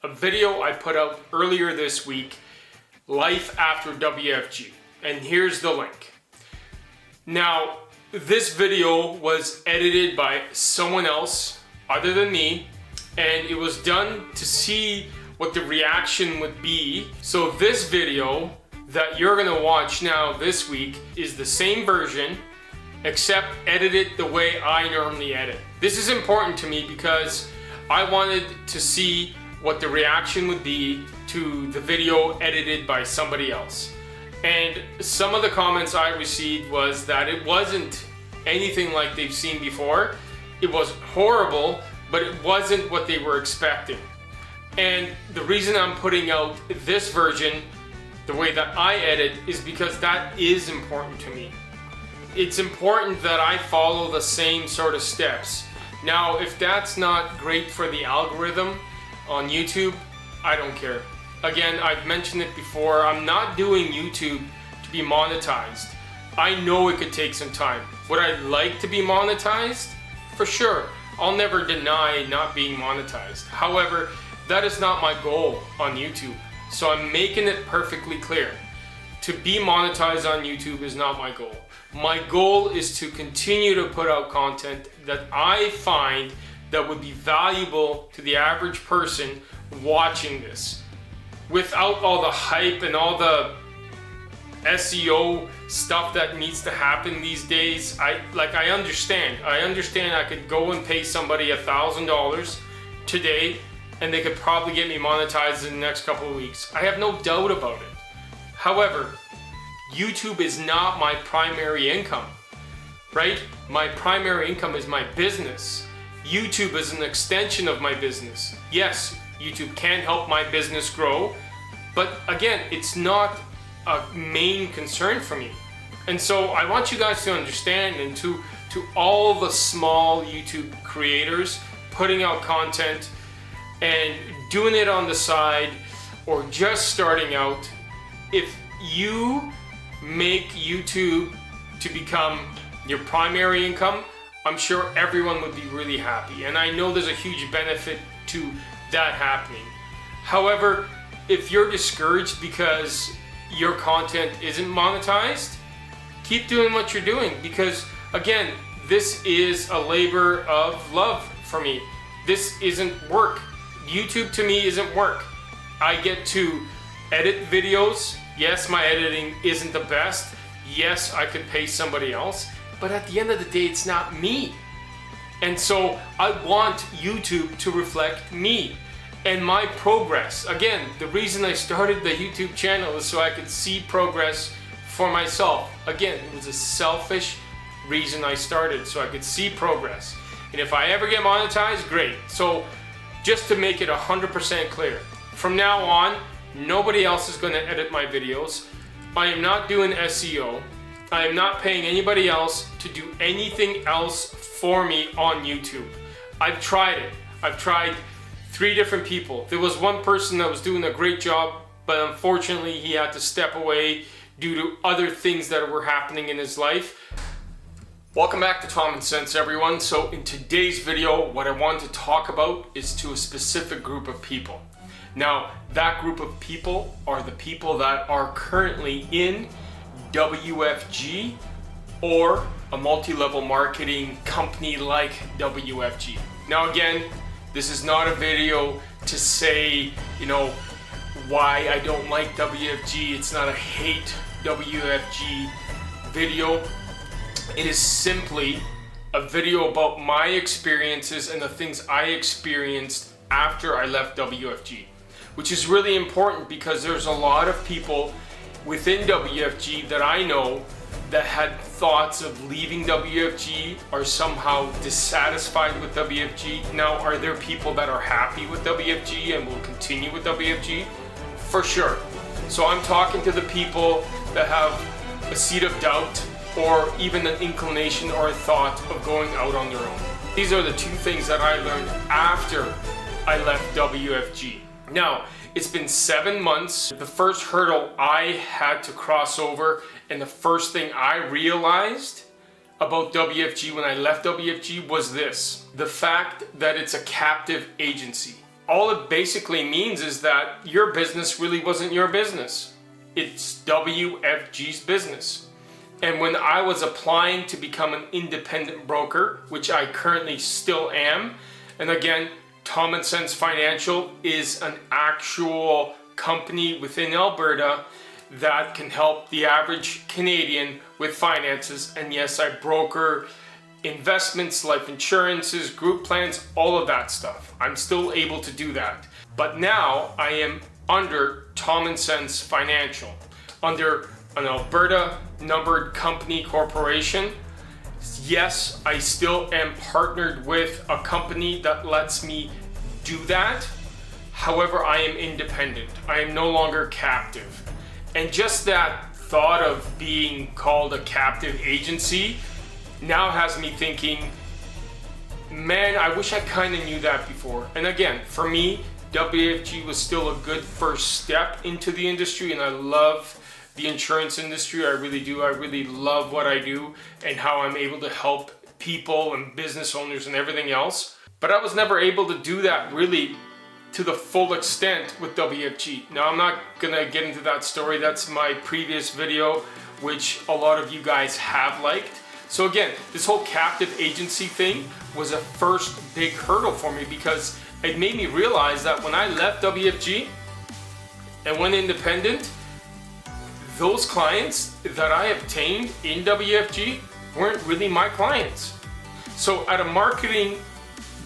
a video I put out earlier this week, Life After WFG, and here's the link. Now, this video was edited by someone else other than me, and it was done to see what the reaction would be. So this video that you're gonna watch now this week is the same version, except edited the way I normally edit. This is important to me because I wanted to see what the reaction would be to the video edited by somebody else. And some of the comments I received was that it wasn't anything like they've seen before. It was horrible, but it wasn't what they were expecting. And the reason I'm putting out this version the way that I edit is because that is important to me. It's important that I follow the same sort of steps. Now, if that's not great for the algorithm on YouTube, I don't care. Again, I've mentioned it before, I'm not doing YouTube to be monetized. I know it could take some time. Would I like to be monetized? For sure. I'll never deny not being monetized. However, that is not my goal on YouTube. So I'm making it perfectly clear. To be monetized on YouTube is not my goal. My goal is to continue to put out content that I find that would be valuable to the average person watching this. Without all the hype and all the SEO stuff that needs to happen these days, I understand I could go and pay somebody $1,000 today and they could probably get me monetized in the next couple of weeks. I have no doubt about it. However, YouTube is not my primary income, right? My primary income is my business. YouTube is an extension of my business. Yes, YouTube can help my business grow, but again, it's not a main concern for me. And so I want you guys to understand, and to all the small YouTube creators putting out content and doing it on the side or just starting out, if you make YouTube to become your primary income, I'm sure everyone would be really happy. And I know there's a huge benefit to that happening. However, if you're discouraged because your content isn't monetized, keep doing what you're doing, because again, this is a labor of love for me. This isn't work. YouTube to me isn't work. I get to edit videos. Yes, my editing isn't the best. Yes, I could pay somebody else, but at the end of the day, it's not me. And so I want YouTube to reflect me and my progress. Again, the reason I started the YouTube channel is so I could see progress for myself. Again, it was a selfish reason I started, so I could see progress. And if I ever get monetized, great. So just to make it 100% clear, from now on, nobody else is going to edit my videos. I am not doing SEO. I am not paying anybody else to do anything else for me on YouTube. I've tried it. I've tried 3 different people. There was one person that was doing a great job, but unfortunately he had to step away due to other things that were happening in his life. Welcome back to Tommensense, everyone. So in today's video, what I want to talk about is to a specific group of people. Now, that group of people are the people that are currently in WFG or a multi-level marketing company like WFG. Now again, this is not a video to say, why I don't like WFG. It's not a hate WFG video. It is simply a video about my experiences and the things I experienced after I left WFG, which is really important because there's a lot of people within WFG that I know that had thoughts of leaving WFG or somehow dissatisfied with WFG. Now, are there people that are happy with WFG and will continue with WFG? For sure. So I'm talking to the people that have a seed of doubt or even an inclination or a thought of going out on their own. These are the 2 things that I learned after I left WFG. Now, it's been 7 months. The first hurdle I had to cross over, and the first thing I realized about WFG when I left WFG was this: the fact that it's a captive agency. all it basically means is that your business really wasn't your business. It's WFG's business. And when I was applying to become an independent broker, which I currently still am, and again, Tommensense Financial is an actual company within Alberta that can help the average Canadian with finances. And yes, I broker investments, life insurances, group plans, all of that stuff. I'm still able to do that. But now I am under Tommensense Financial, under an Alberta numbered company corporation. Yes, I still am partnered with a company that lets me do that. However, I am independent. I am no longer captive. And just that thought of being called a captive agency now has me thinking, man, I wish I kind of knew that before. And again, for me, WFG was still a good first step into the industry, and I love the insurance industry. I really do. I really love what I do and how I'm able to help people and business owners and everything else. But I was never able to do that really to the full extent with WFG. Now, I'm not gonna get into that story. That's my previous video, which a lot of you guys have liked. So again, this whole captive agency thing was a first big hurdle for me, because it made me realize that when I left WFG and went independent, those clients that I obtained in WFG weren't really my clients. So at a marketing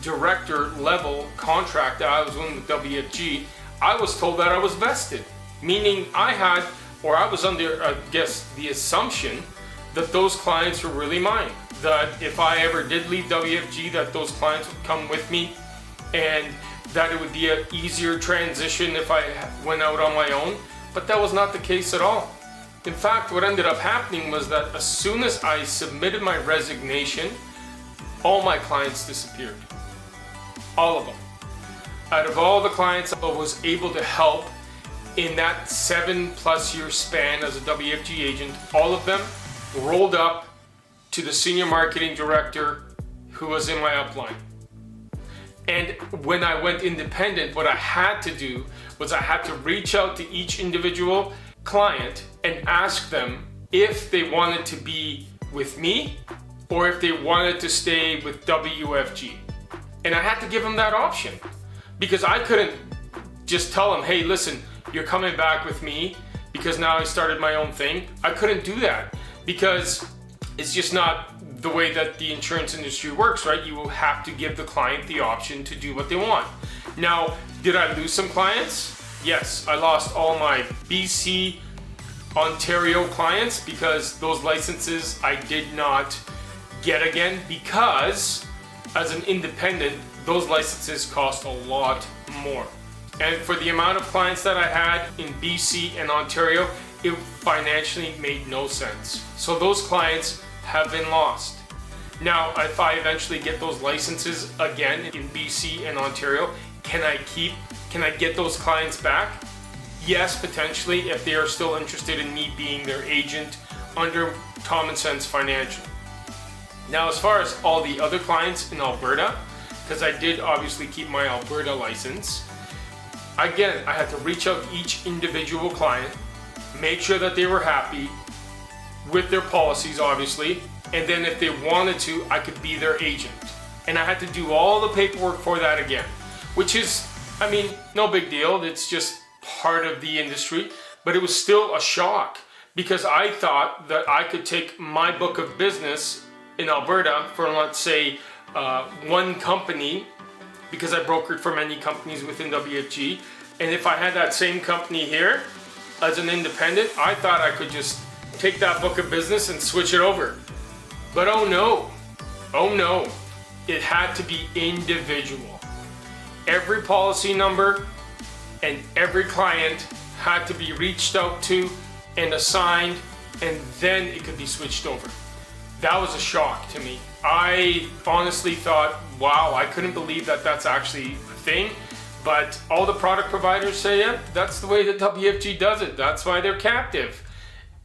director level contract that I was in with WFG, I was told that I was vested, meaning I was under, I guess, the assumption that those clients were really mine, that if I ever did leave WFG, that those clients would come with me, and that it would be an easier transition if I went out on my own. But that was not the case at all. In fact, what ended up happening was that as soon as I submitted my resignation, all my clients disappeared. All of them. Out of all the clients I was able to help in that 7+ year span as a WFG agent, all of them rolled up to the senior marketing director who was in my upline. And when I went independent, what I had to do was I had to reach out to each individual client and ask them if they wanted to be with me or if they wanted to stay with WFG. And I had to give them that option, because I couldn't just tell them, hey, listen, you're coming back with me because now I started my own thing. I couldn't do that, because it's just not the way that the insurance industry works, right? You will have to give the client the option to do what they want. Now, did I lose some clients? Yes, I lost all my BC, Ontario clients, because those licenses I did not get again, because as an independent, those licenses cost a lot more. And for the amount of clients that I had in BC and Ontario, it financially made no sense. So those clients have been lost. Now, if I eventually get those licenses again in BC and Ontario, can I get those clients back? Yes, potentially, if they are still interested in me being their agent under Tommensense Financial. Now, as far as all the other clients in Alberta, because I did obviously keep my Alberta license, again, I had to reach out to each individual client, make sure that they were happy with their policies, obviously, and then if they wanted to, I could be their agent. And I had to do all the paperwork for that again, which is, I mean, no big deal. It's just part of the industry, but it was still a shock, because I thought that I could take my book of business in Alberta for, let's say, one company, because I brokered for many companies within WFG, and if I had that same company here as an independent, I thought I could just take that book of business and switch it over. But oh no, it had to be individual. Every policy number and every client had to be reached out to and assigned, and then it could be switched over. That was a shock to me. I honestly thought, wow, I couldn't believe that that's actually a thing. But all the product providers say, yeah, that's the way that WFG does it. That's why they're captive.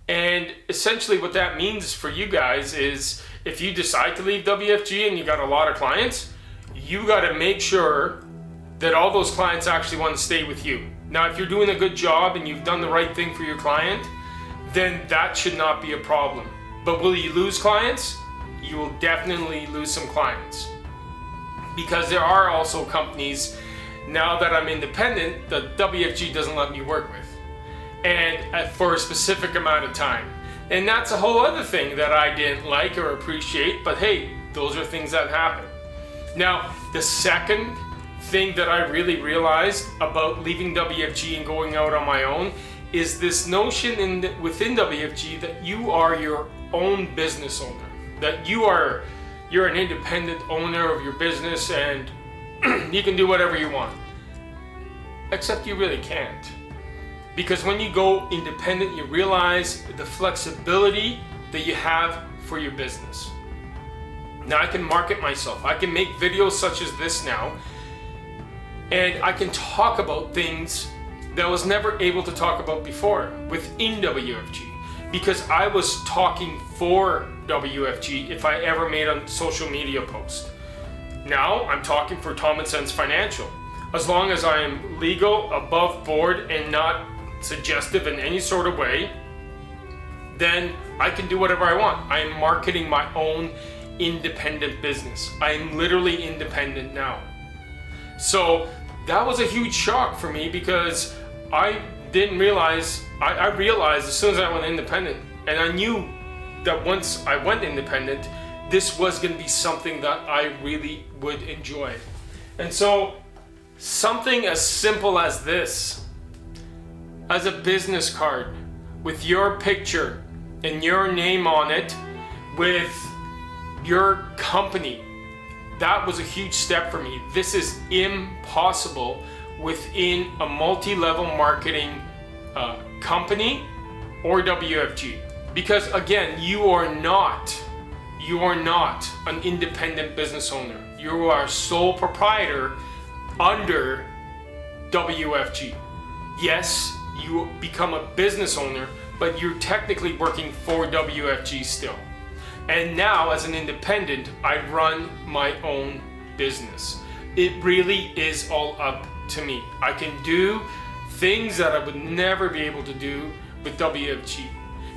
And essentially what that means for you guys is, if you decide to leave WFG and you got a lot of clients, you got to make sure that all those clients actually want to stay with you. Now, if you're doing a good job and you've done the right thing for your client, then that should not be a problem. But will you lose clients? You will definitely lose some clients. Because there are also companies, now that I'm independent, that WFG doesn't let me work with. And for a specific amount of time. And that's a whole other thing that I didn't like or appreciate, but hey, those are things that happen. Now, the second thing that I really realized about leaving WFG and going out on my own is this notion within WFG that you are your own business owner, that you're an independent owner of your business and you can do whatever you want. Except you really can't. Because when you go independent, you realize the flexibility that you have for your business. Now I can market myself. I can make videos such as this now, and I can talk about things that I was never able to talk about before within WFG, because I was talking for WFG if I ever made a social media post. Now I'm talking for Tommensense Financial. As long as I am legal, above board, and not suggestive in any sort of way, then I can do whatever I want. I am marketing my own independent business. I am literally independent now. So that was a huge shock for me, because I didn't realize, I realized as soon as I went independent, and I knew that once I went independent, this was going to be something that I really would enjoy. And so something as simple as this, as a business card with your picture and your name on it, with your company, that was a huge step for me. This is impossible within a multi-level marketing company or WFG, because again, you are not an independent business owner. You are a sole proprietor under WFG. Yes, you become a business owner, but you're technically working for WFG still. And now, as an independent, I run my own business. It really is all up to me. I can do things that I would never be able to do with WFG.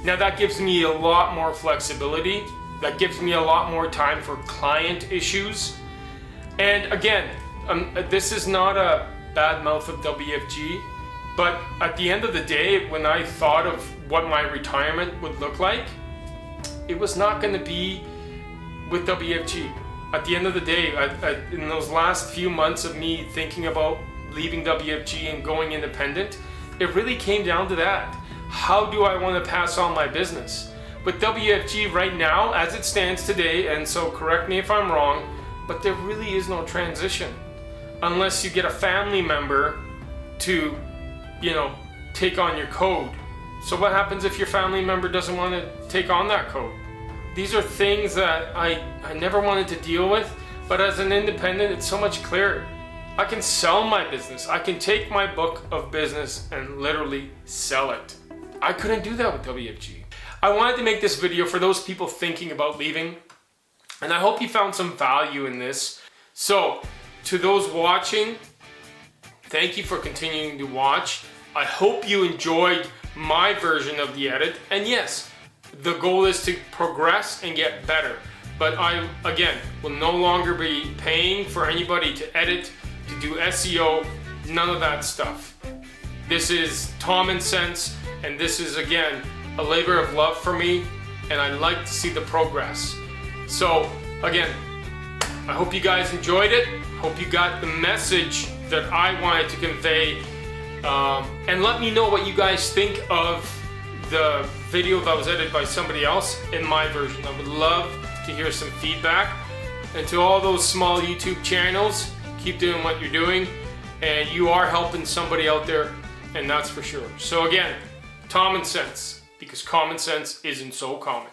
Now, that gives me a lot more flexibility. That gives me a lot more time for client issues. And again, this is not a bad mouth of WFG, but at the end of the day, when I thought of what my retirement would look like, it was not going to be with WFG. At the end of the day, in those last few months of me thinking about leaving WFG and going independent, it really came down to that. How do I want to pass on my business? With WFG right now, as it stands today, and so correct me if I'm wrong, but there really is no transition unless you get a family member to, take on your code. So what happens if your family member doesn't want to take on that code? These are things that I never wanted to deal with, but as an independent, it's so much clearer. I can sell my business. I can take my book of business and literally sell it. I couldn't do that with WFG. I wanted to make this video for those people thinking about leaving, and I hope you found some value in this. So, to those watching, thank you for continuing to watch. I hope you enjoyed my version of the edit, and yes, the goal is to progress and get better. But I, again, will no longer be paying for anybody to edit, to do SEO, none of that stuff. This is Tommensense, and this is, again, a labor of love for me, and I like to see the progress. So, again, I hope you guys enjoyed it. Hope you got the message that I wanted to convey. And let me know what you guys think of the video that was edited by somebody else in my version. I would love to hear some feedback. And to all those small YouTube channels, keep doing what you're doing, and you are helping somebody out there, and that's for sure. So again, Tommensense, because common sense isn't so common.